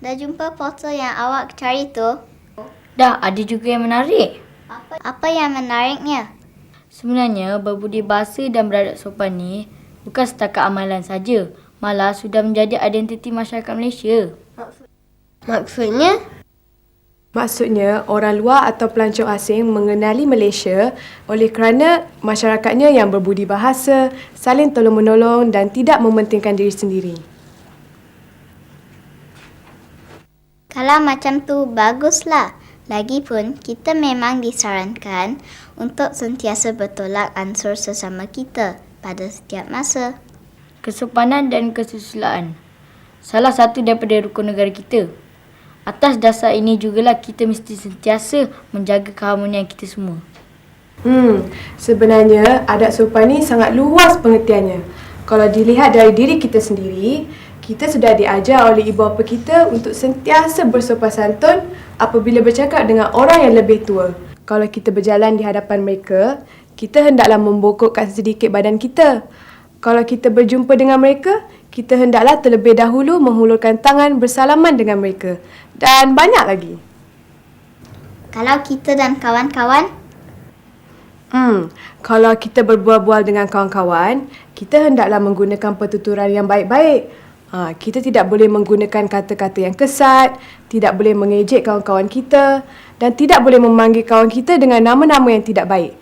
Dah jumpa foto yang awak cari tu? Dah, ada juga yang menarik. Apa yang menariknya? Sebenarnya, berbudi bahasa dan beradab sopan ni bukan setakat amalan saja, malah sudah menjadi identiti masyarakat Malaysia. Maksudnya? Maksudnya, orang luar atau pelancong asing mengenali Malaysia oleh kerana masyarakatnya yang berbudi bahasa, saling tolong-menolong dan tidak mementingkan diri sendiri. Kalau macam tu, baguslah. Lagipun, kita memang disarankan untuk sentiasa bertolak ansur sesama kita pada setiap masa. Kesopanan dan kesusilaan salah satu daripada rukun negara kita. Atas dasar ini jugalah kita mesti sentiasa menjaga keharmonian kita semua. Sebenarnya adat sopan ni sangat luas pengertiannya. Kalau dilihat dari diri kita sendiri, kita sudah diajar oleh ibu bapa kita untuk sentiasa bersopan santun apabila bercakap dengan orang yang lebih tua. Kalau kita berjalan di hadapan mereka, kita hendaklah membongkokkan sedikit badan kita. Kalau kita berjumpa dengan mereka, kita hendaklah terlebih dahulu menghulurkan tangan bersalaman dengan mereka. Dan banyak lagi. Kalau kita dan kawan-kawan, Kalau kita berbual-bual dengan kawan-kawan, kita hendaklah menggunakan pertuturan yang baik-baik. Kita tidak boleh menggunakan kata-kata yang kesat, tidak boleh mengejek kawan-kawan kita dan tidak boleh memanggil kawan kita dengan nama-nama yang tidak baik.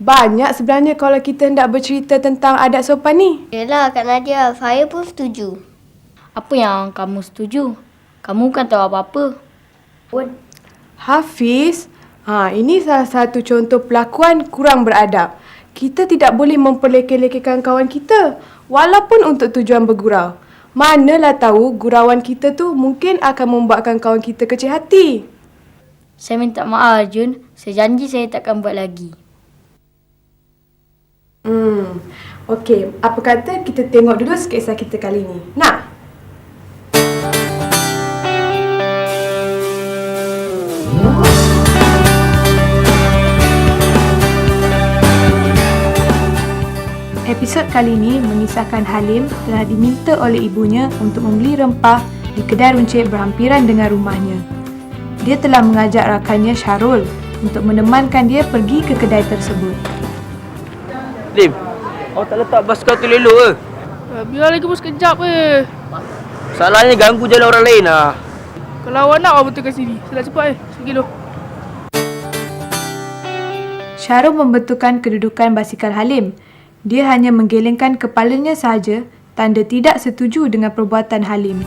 Banyak sebenarnya kalau kita hendak bercerita tentang adat sopan ni. Yelah Kak Nadia, saya pun setuju. Apa yang kamu setuju? Kamu bukan tahu apa-apa. Hafiz, ini salah satu contoh pelakuan kurang beradab. Kita tidak boleh memperlekeh-lekehkan kawan kita walaupun untuk tujuan bergurau. Manalah tahu gurauan kita tu mungkin akan membuatkan kawan kita kecil hati. Saya minta maaf Jun, saya janji saya takkan buat lagi. Okey, apa kata kita tengok dulu sketsa kita kali ni. Nak? Episod kali ini mengisahkan Halim telah diminta oleh ibunya untuk membeli rempah di kedai runcit berhampiran dengan rumahnya. Dia telah mengajak rakannya Syarul untuk menemankan dia pergi ke kedai tersebut. Lim, awak tak letak basikal tu elok ke? Biar lagi pun sekejap ke. Salahnya ganggu jalan orang lain lah. Kalau awak nak, awak betul kat sini. Saya nak cepat Pergi dulu. Syarul membetulkan kedudukan basikal Halim. Dia hanya menggelengkan kepalanya sahaja, tanda tidak setuju dengan perbuatan Halim.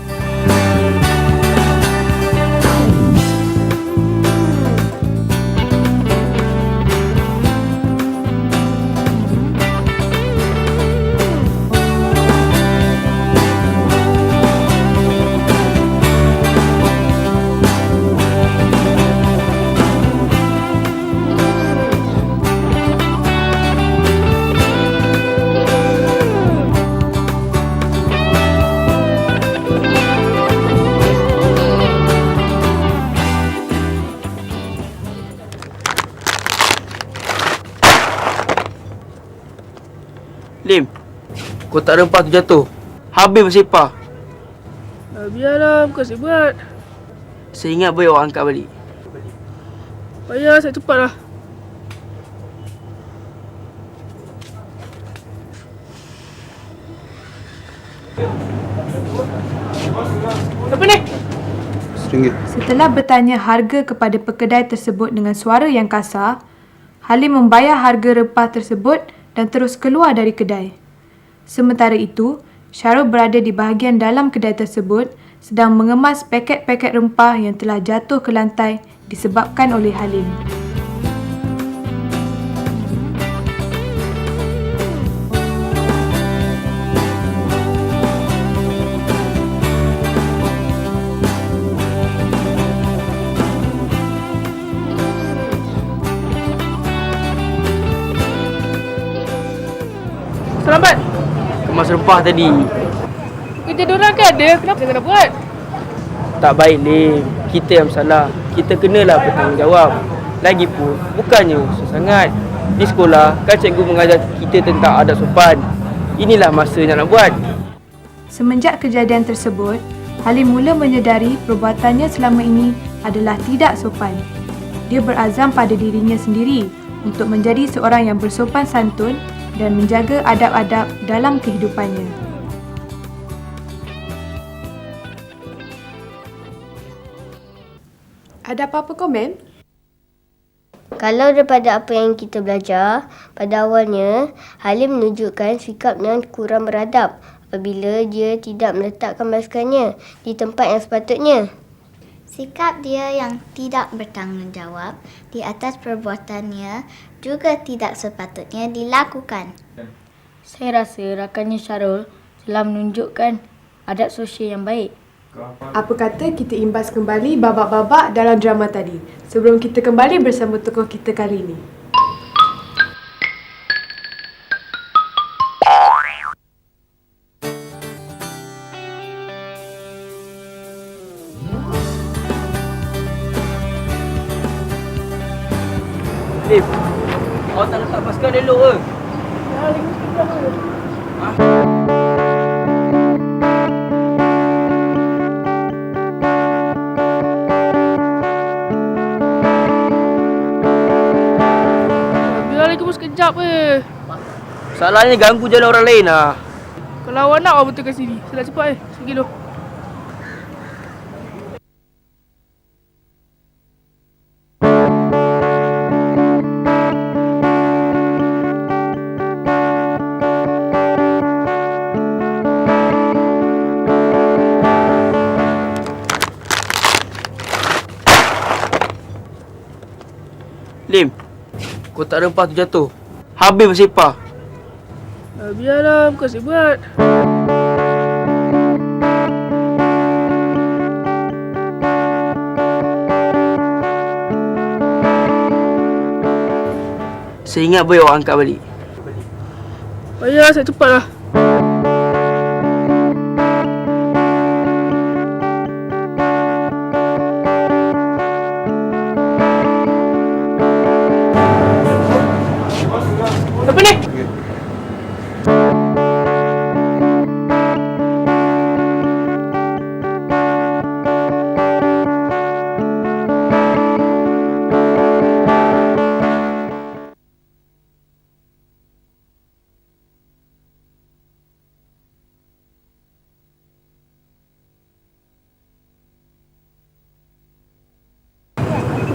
Lim, kotak rempah tu jatuh. Habis bersepah. Biarlah, bukan saya buat. Saya ingat boleh awak angkat balik. Payah, saya cepatlah. Apa ni? RM1. Setelah bertanya harga kepada pekedai tersebut dengan suara yang kasar, Halim membayar harga rempah tersebut dan terus keluar dari kedai. Sementara itu, Syarul berada di bahagian dalam kedai tersebut sedang mengemas paket-paket rempah yang telah jatuh ke lantai disebabkan oleh Halim. Selamat. Kemas rempah tadi. Kerja diorang kan ada. Kenapa saya kena buat? Tak baik, Lim. Kita yang salah. Kita kenalah bertanggungjawab. Lagipun, bukannya susah sangat. Di sekolah, kan cikgu mengajar kita tentang adat sopan. Inilah masanya nak buat. Semenjak kejadian tersebut, Halim mula menyedari perbuatannya selama ini adalah tidak sopan. Dia berazam pada dirinya sendiri untuk menjadi seorang yang bersopan santun dan menjaga adab-adab dalam kehidupannya. Ada apa-apa komen? Kalau daripada apa yang kita belajar, pada awalnya, Halim menunjukkan sikap yang kurang beradab apabila dia tidak meletakkan basukannya di tempat yang sepatutnya. Sikap dia yang tidak bertanggungjawab di atas perbuatannya juga tidak sepatutnya dilakukan. Saya rasa rakannya Syarul telah menunjukkan adab sosial yang baik. Apa kata kita imbas kembali babak-babak dalam drama tadi sebelum kita kembali bersama tokoh kita kali ini. Lim, awak tak letak basikal elok ke? Biar lagi pun sekejap je. Salahnya ganggu jalan orang lain lah. Kalau awak nak, awak betulkan sini. Saya nak cepat sekilo. Lim, kau tak rempah tu jatuh. Habis bersepah. Biarlah, bukan saya buat. Saya ingat boleh awak angkat balik. Payah, saya cepatlah. Apa ni?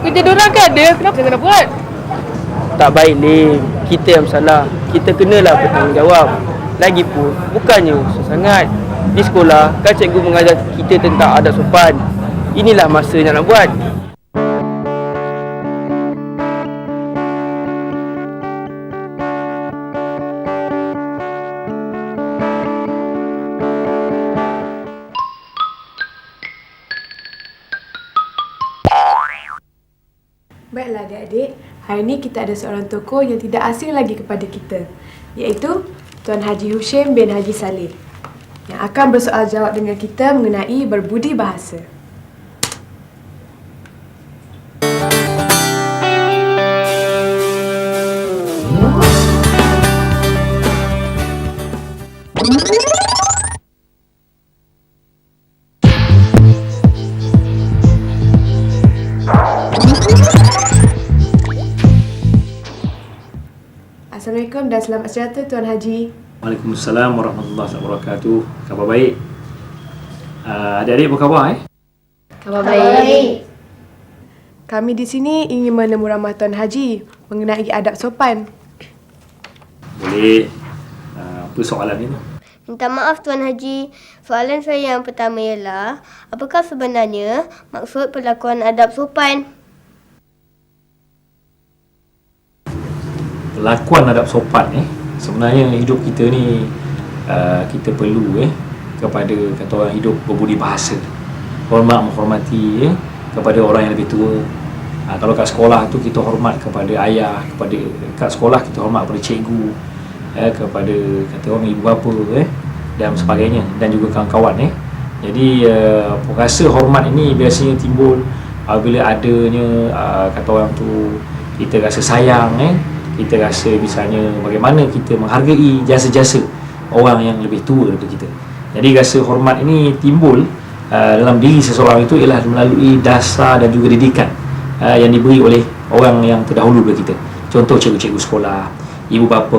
Kerja diorang kan ada, kenapa saya kena buat? Tak baik Lim, kita yang salah. Kita kenalah bertanggungjawab. Lagipun, bukannya susah sangat. Di sekolah, kan cikgu mengajar kita tentang adab sopan. Inilah masa yang nak buat. Baiklah adik-adik, hari ini kita ada seorang tokoh yang tidak asing lagi kepada kita, iaitu Tuan Haji Hushim bin Haji Saleh yang akan bersoal jawab dengan kita mengenai berbudi bahasa. Assalamualaikum dan selamat sejahtera Tuan Haji. Waalaikumsalam warahmatullahi wabarakatuh. Khabar baik. Adik-adik apa khabar Khabar baik. Kami di sini ingin menemu ramah Tuan Haji mengenai adab sopan. Boleh. Apa soalan ni? Minta maaf Tuan Haji, soalan saya yang pertama ialah, apakah sebenarnya maksud perlakuan adab sopan? Perlakuan adab sopan sebenarnya hidup kita ni kita perlu kepada kata orang hidup berbudi bahasa. Hormat menghormati kepada orang yang lebih tua. Kalau kat sekolah tu kita hormat kepada ayah, kat sekolah kita hormat kepada cikgu, kepada kata orang ibu bapa dan sebagainya, dan juga kawan-kawan Jadi rasa hormat ini biasanya timbul apabila adanya kata orang tu kita rasa sayang kita rasa misalnya bagaimana kita menghargai jasa-jasa orang yang lebih tua daripada kita. Jadi rasa hormat ini timbul dalam diri seseorang itu ialah melalui dasar dan juga didikan yang diberi oleh orang yang terdahulu daripada kita. Contoh cikgu-cikgu sekolah, ibu bapa,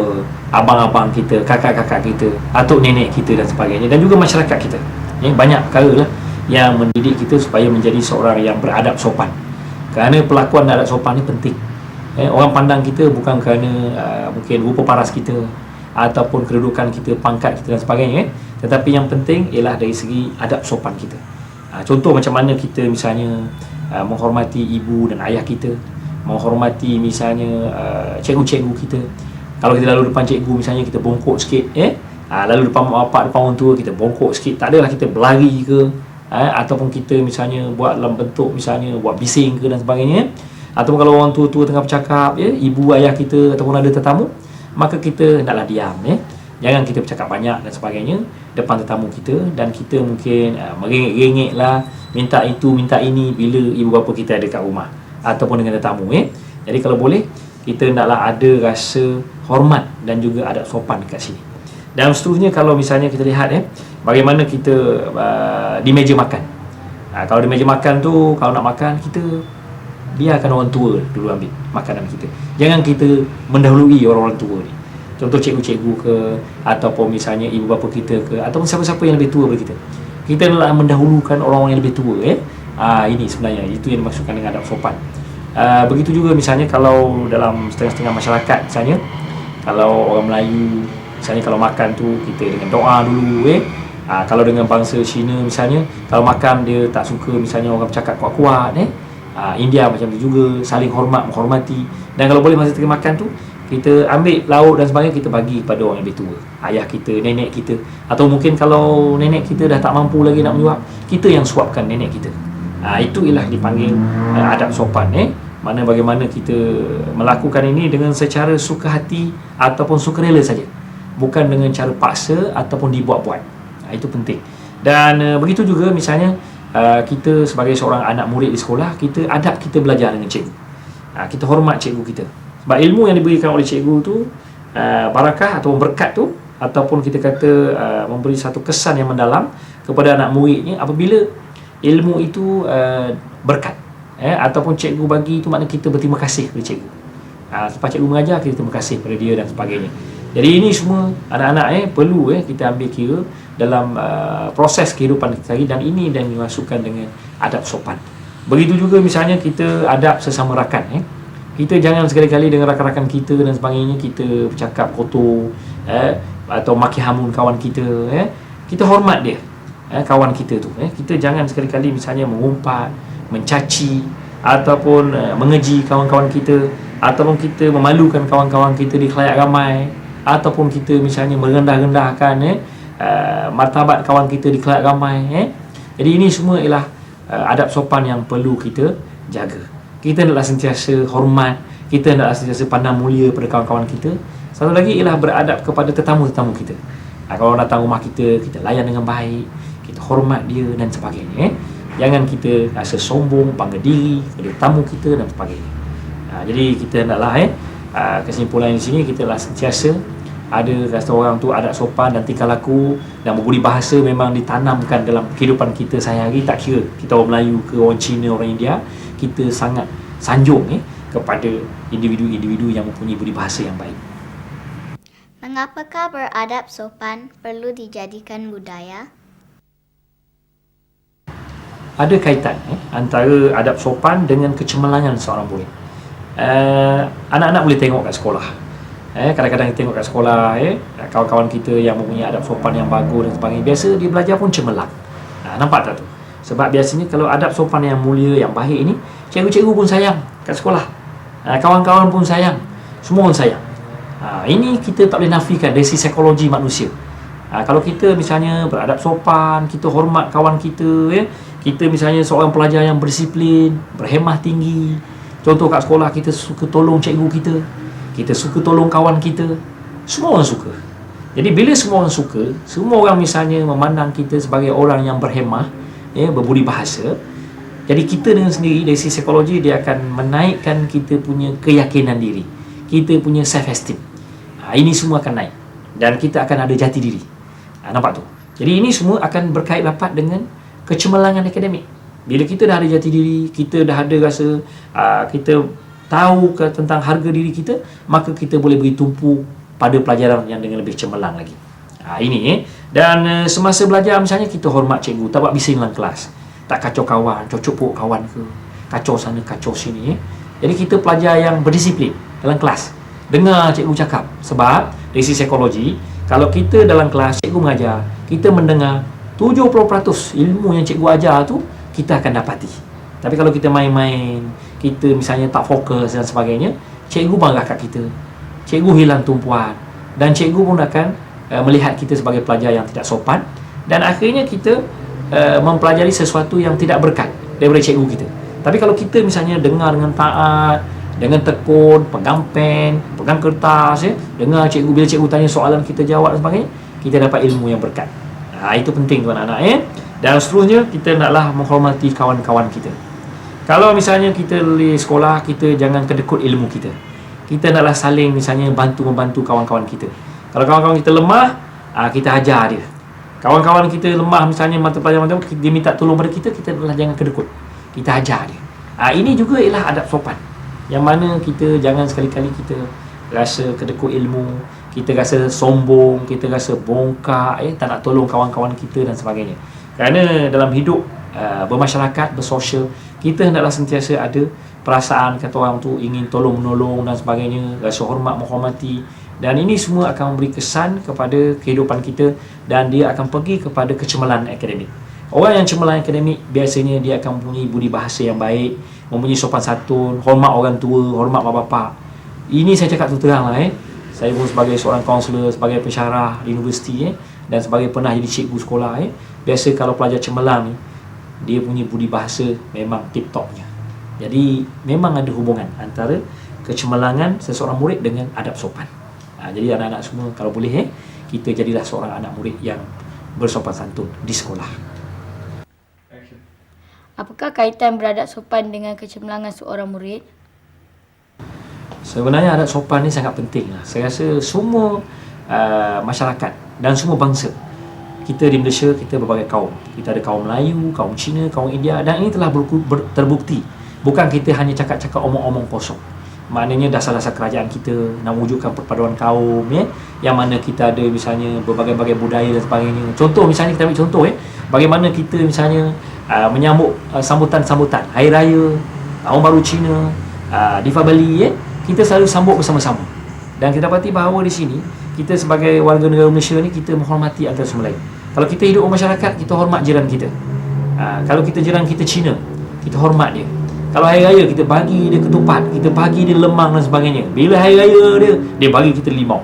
abang-abang kita, kakak-kakak kita, atuk nenek kita dan sebagainya, dan juga masyarakat kita. Banyak perkara lah yang mendidik kita supaya menjadi seorang yang beradab sopan. Kerana pelakuan adab sopan ni penting. Orang pandang kita bukan kerana mungkin rupa paras kita ataupun kedudukan kita, pangkat kita dan sebagainya, tetapi yang penting ialah dari segi adab sopan kita. Contoh macam mana kita misalnya menghormati ibu dan ayah kita, menghormati misalnya cikgu-cikgu kita. Kalau kita lalu depan cikgu misalnya, kita bongkok sikit, lalu depan mak bapak, depan orang tua, kita bongkok sikit. Tak adalah kita berlari ke, ataupun kita misalnya buat dalam bentuk misalnya buat bising ke dan sebagainya. Ataupun kalau orang tua-tua tengah bercakap, ibu ayah kita ataupun ada tetamu, maka kita hendaklah diam. Jangan kita bercakap banyak dan sebagainya depan tetamu kita, dan kita mungkin merengek-rengek lah, minta itu minta ini bila ibu bapa kita ada kat rumah ataupun dengan tetamu. Jadi kalau boleh, kita hendaklah ada rasa hormat dan juga adab sopan dekat sini. Dan seterusnya, kalau misalnya kita lihat bagaimana kita di meja makan. Kalau di meja makan tu, kalau nak makan, kita biarkan orang tua dulu ambil makanan kita. Jangan kita mendahului orang-orang tua ni. Contoh cikgu-cikgu ke, ataupun misalnya ibu bapa kita ke, ataupun siapa-siapa yang lebih tua daripada kita. Kita nak mendahulukan orang-orang yang lebih tua. Ini sebenarnya itu yang dimaksudkan dengan adab sopan. Begitu juga misalnya kalau dalam setengah-setengah masyarakat, misalnya kalau orang Melayu misalnya, kalau makan tu kita dengan doa dulu. Kalau dengan bangsa Cina misalnya, kalau makan dia tak suka misalnya orang bercakap kuat-kuat. India macam tu juga, saling hormat, menghormati. Dan kalau boleh masa tengah makan tu, kita ambil lauk dan sebagainya, kita bagi kepada orang yang lebih tua, ayah kita, nenek kita. Atau mungkin kalau nenek kita dah tak mampu lagi nak menyuap, kita yang suapkan nenek kita. Itu ialah dipanggil adab sopan. Mana bagaimana kita melakukan ini dengan secara suka hati ataupun sukarela saja, bukan dengan cara paksa ataupun dibuat-buat. Itu penting. Dan begitu juga misalnya kita sebagai seorang anak murid di sekolah, kita adab kita belajar dengan cikgu. Kita hormat cikgu kita. Sebab ilmu yang diberikan oleh cikgu tu, barakah atau berkat tu, ataupun kita kata memberi satu kesan yang mendalam kepada anak muridnya apabila ilmu itu berkat. Ataupun cikgu bagi itu, makna kita berterima kasih kepada cikgu. Lepas cikgu mengajar, kita terima kasih kepada dia dan sebagainya. Jadi ini semua anak-anak perlu kita ambil kira dalam proses kehidupan kita hari, dan ini dan dimasukkan dengan adab sopan. Begitu juga misalnya kita adab sesama rakan. Kita jangan sekali-kali dengan rakan-rakan kita dan sebagainya kita bercakap kotor atau maki hamun kawan kita. Kita hormat dia, kawan kita tu. Kita jangan sekali-kali misalnya mengumpat, mencaci ataupun mengeji kawan-kawan kita, ataupun kita memalukan kawan-kawan kita di khalayak ramai, ataupun kita misalnya merendah-rendahkan martabat kawan kita di khalayak ramai. Jadi ini semua ialah adab sopan yang perlu kita jaga. Kita hendaklah sentiasa hormat, kita hendaklah sentiasa pandang mulia pada kawan-kawan kita. Satu lagi ialah beradab kepada tetamu-tetamu kita. Kalau datang rumah kita, kita layan dengan baik, kita hormat dia dan sebagainya. Jangan kita rasa sombong, bangga diri pada tamu kita dan sebagainya. Jadi kita hendaklah kesimpulan di sini, kita hendaklah sentiasa ada rasa orang tu adab sopan dan tingkah laku dan berbudi bahasa memang ditanamkan dalam kehidupan kita sehari-hari. Tak kira kita orang Melayu ke, orang Cina, orang India, kita sangat sanjung kepada individu-individu yang mempunyai budi bahasa yang baik. Mengapakah beradab sopan perlu dijadikan budaya? Ada kaitan antara adab sopan dengan kecemerlangan seorang murid. Anak-anak boleh tengok kat sekolah. Kadang-kadang kita tengok kat sekolah, kawan-kawan kita yang mempunyai adab sopan yang bagus dan sebagainya, biasa dia belajar pun cemerlang. Nampak tak tu? Sebab biasanya kalau adab sopan yang mulia, yang baik ini, cikgu-cikgu pun sayang kat sekolah, kawan-kawan pun sayang, semua orang sayang. Ini kita tak boleh nafikan dari sisi psikologi manusia. Kalau kita misalnya beradab sopan, kita hormat kawan kita, kita misalnya seorang pelajar yang berdisiplin, berhemah tinggi. Contoh kat sekolah, kita suka tolong cikgu kita suka tolong kawan kita, semua orang suka. Jadi bila semua orang suka, semua orang misalnya memandang kita sebagai orang yang berhemah, berbudi bahasa, jadi kita dengan sendiri dari sisi psikologi dia akan menaikkan kita punya keyakinan diri, kita punya self esteem. Ini semua akan naik dan kita akan ada jati diri. Nampak tu? Jadi ini semua akan berkait rapat dengan kecemerlangan akademik. Bila kita dah ada jati diri, kita dah ada rasa kita tahu tentang harga diri kita, maka kita boleh beri tumpu pada pelajaran yang dengan lebih cemerlang lagi. Ini Dan semasa belajar misalnya kita hormat cikgu, tak buat bising dalam kelas, tak kacau kawan, cocok puk kawan ke, kacau sana kacau sini. Jadi kita pelajar yang berdisiplin dalam kelas, dengar cikgu cakap. Sebab dari sisi psikologi, kalau kita dalam kelas cikgu mengajar, kita mendengar 70% ilmu yang cikgu ajar tu kita akan dapati. Tapi kalau kita main-main, kita misalnya tak fokus dan sebagainya, cikgu marah kat kita, cikgu hilang tumpuan, dan cikgu pun akan melihat kita sebagai pelajar yang tidak sopan, dan akhirnya kita mempelajari sesuatu yang tidak berkat daripada cikgu kita. Tapi kalau kita misalnya dengar dengan taat, dengan tekun, pegang pen, pegang kertas, dengar cikgu, bila cikgu tanya soalan kita jawab dan sebagainya, kita dapat ilmu yang berkat. Itu penting tuan anak. Dan seterusnya, kita naklah menghormati kawan-kawan kita. Kalau misalnya kita di sekolah, kita jangan kedekut ilmu kita. Kita naklah saling misalnya membantu kawan-kawan kita. Kalau kawan-kawan kita lemah, kita ajar dia. Kawan-kawan kita lemah misalnya mata pelajaran, dia minta tolong pada kita, kita naklah jangan kedekut, kita ajar dia. Ini juga ialah adab sopan, yang mana kita jangan sekali-kali kita rasa kedekut ilmu, kita rasa sombong, kita rasa bongkak, tak nak tolong kawan-kawan kita dan sebagainya. Kerana dalam hidup bermasyarakat, bersosial, kita hendaklah sentiasa ada perasaan kata orang tu ingin tolong menolong dan sebagainya, rasa hormat menghormati, dan ini semua akan memberi kesan kepada kehidupan kita, dan dia akan pergi kepada kecemerlangan akademik. Orang yang cemerlang akademik biasanya dia akan mempunyai budi bahasa yang baik, mempunyai sopan santun, hormat orang tua, hormat mak bapak. Ini saya cakap terang lah. Saya pun sebagai seorang kaunselor, sebagai pensyarah di universiti, dan sebagai pernah jadi cikgu sekolah. Biasa kalau pelajar cemerlang ni, dia punya budi bahasa memang tip-topnya. Jadi memang ada hubungan antara kecemerlangan seseorang murid dengan adab sopan. Jadi anak-anak semua, kalau boleh kita jadilah seorang anak murid yang bersopan santun di sekolah. Apakah kaitan beradab sopan dengan kecemerlangan seorang murid? Sebenarnya adab sopan ni sangat penting lah. Saya rasa semua masyarakat dan semua bangsa, kita di Malaysia, kita berbagai kaum. Kita ada kaum Melayu, kaum Cina, kaum India, dan ini telah terbukti. Bukan kita hanya cakap-cakap omong-omong kosong. Maknanya dasar-dasar kerajaan kita nak wujudkan perpaduan kaum, yang mana kita ada misalnya berbagai-bagai budaya dan sebagainya. Contoh misalnya, kita ambil contoh bagaimana kita misalnya menyambut sambutan-sambutan Hari Raya, Tahun Baru Cina, Deepavali, kita selalu sambut bersama-sama. Dan kita dapati bahawa di sini, kita sebagai warga negara Malaysia ni, kita menghormati antara sama lain. Kalau kita hidup bermasyarakat, kita hormat jiran kita. Kalau kita jiran kita Cina, kita hormat dia. Kalau hari raya, kita bagi dia ketupat, kita bagi dia lemang dan sebagainya. Bila hari raya dia bagi kita limau.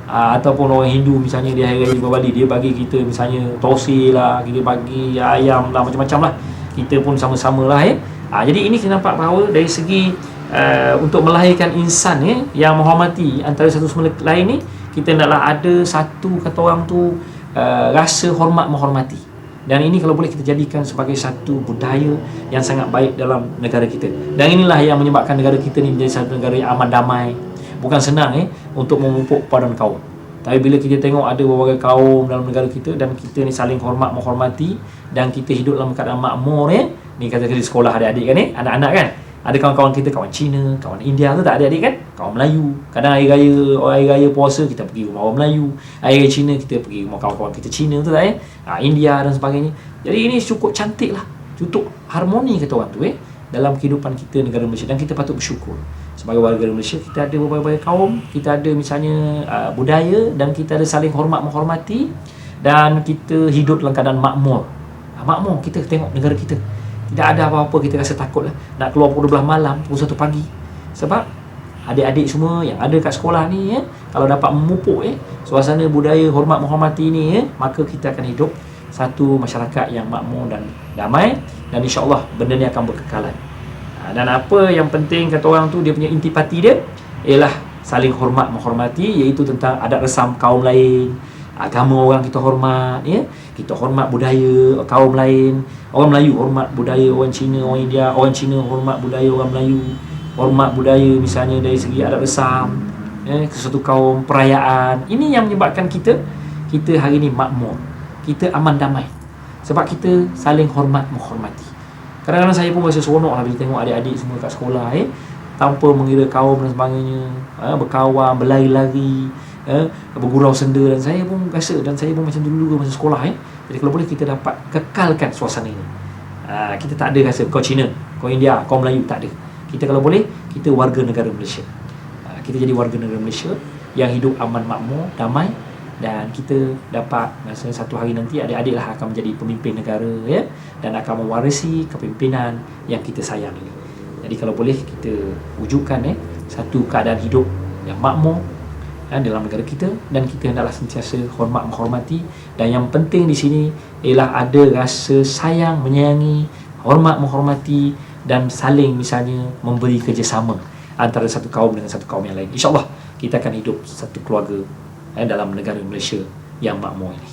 Ataupun orang Hindu misalnya, dia hari raya Deepavali, dia bagi kita misalnya tosi lah, kita bagi ayam lah, macam-macam lah. Kita pun sama-sama lah. Jadi ini kita nampak bahawa dari segi untuk melahirkan insan yang menghormati antara satu sama lain ni, kita naklah ada satu, kata orang tu, rasa hormat menghormati. Dan ini kalau boleh kita jadikan sebagai satu budaya yang sangat baik dalam negara kita. Dan inilah yang menyebabkan negara kita ni menjadi satu negara yang aman damai. Bukan senang untuk memupuk perpaduan kaum. Tapi bila kita tengok ada berbagai kaum dalam negara kita, dan kita ni saling hormat menghormati, dan kita hidup dalam keadaan makmur, ni kata-kata di sekolah adik-adik kan, anak-anak kan, ada kawan-kawan kita, kawan Cina, kawan India tu tak adik-adik kan, kawan Melayu. Kadang hari raya puasa kita pergi rumah orang Melayu, hari raya Cina kita pergi rumah kawan-kawan kita Cina tu tak India dan sebagainya. Jadi ini cukup cantik lah, cukup harmoni kata orang tu dalam kehidupan kita negara Malaysia, dan kita patut bersyukur sebagai warga Malaysia. Kita ada berbagai kaum, kita ada misalnya budaya, dan kita ada saling hormat menghormati, dan kita hidup dalam keadaan makmur. Makmur, kita tengok negara kita tidak ada apa-apa kita rasa takut lah nak keluar pukul 12 malam, pukul 1 pagi. Sebab adik-adik semua yang ada kat sekolah ni kalau dapat memupuk suasana budaya hormat menghormati ni, maka kita akan hidup satu masyarakat yang makmur dan damai, dan insya-Allah benda ni akan berkekalan. Dan apa yang penting kata orang tu, dia punya intipati dia ialah saling hormat menghormati, iaitu tentang adat resam kaum lain, agama orang kita hormat, kita hormat budaya kaum lain. Orang Melayu hormat budaya orang Cina, orang India, orang Cina hormat budaya orang Melayu, hormat budaya misalnya dari segi adat resam, sesuatu kaum, perayaan. Ini yang menyebabkan kita hari ni makmur, kita aman damai. Sebab kita saling hormat menghormati. Kadang-kadang saya pun rasa seronok lah bila tengok adik-adik semua kat sekolah tanpa mengira kaum dan sebagainya, berkawan, berlari-lari, bergurau senda, dan saya pun rasa, dan saya pun macam dulu masa sekolah Jadi kalau boleh kita dapat kekalkan suasana ini. Kita tak ada rasa kau Cina, kau India, kau Melayu, tak ada. Kita kalau boleh, kita warga negara Malaysia. Kita jadi warga negara Malaysia yang hidup aman makmur, damai, dan kita dapat masa satu hari nanti adik-adik lah akan menjadi pemimpin negara dan akan mewarisi kepimpinan yang kita sayang ini. Jadi kalau boleh kita wujudkan satu keadaan hidup yang makmur dalam negara kita, dan kita hendaklah sentiasa hormat menghormati, dan yang penting di sini ialah ada rasa sayang menyayangi, hormat menghormati, dan saling misalnya memberi kerjasama antara satu kaum dengan satu kaum yang lain. InsyaAllah kita akan hidup satu keluarga dalam negara Malaysia yang makmur ini.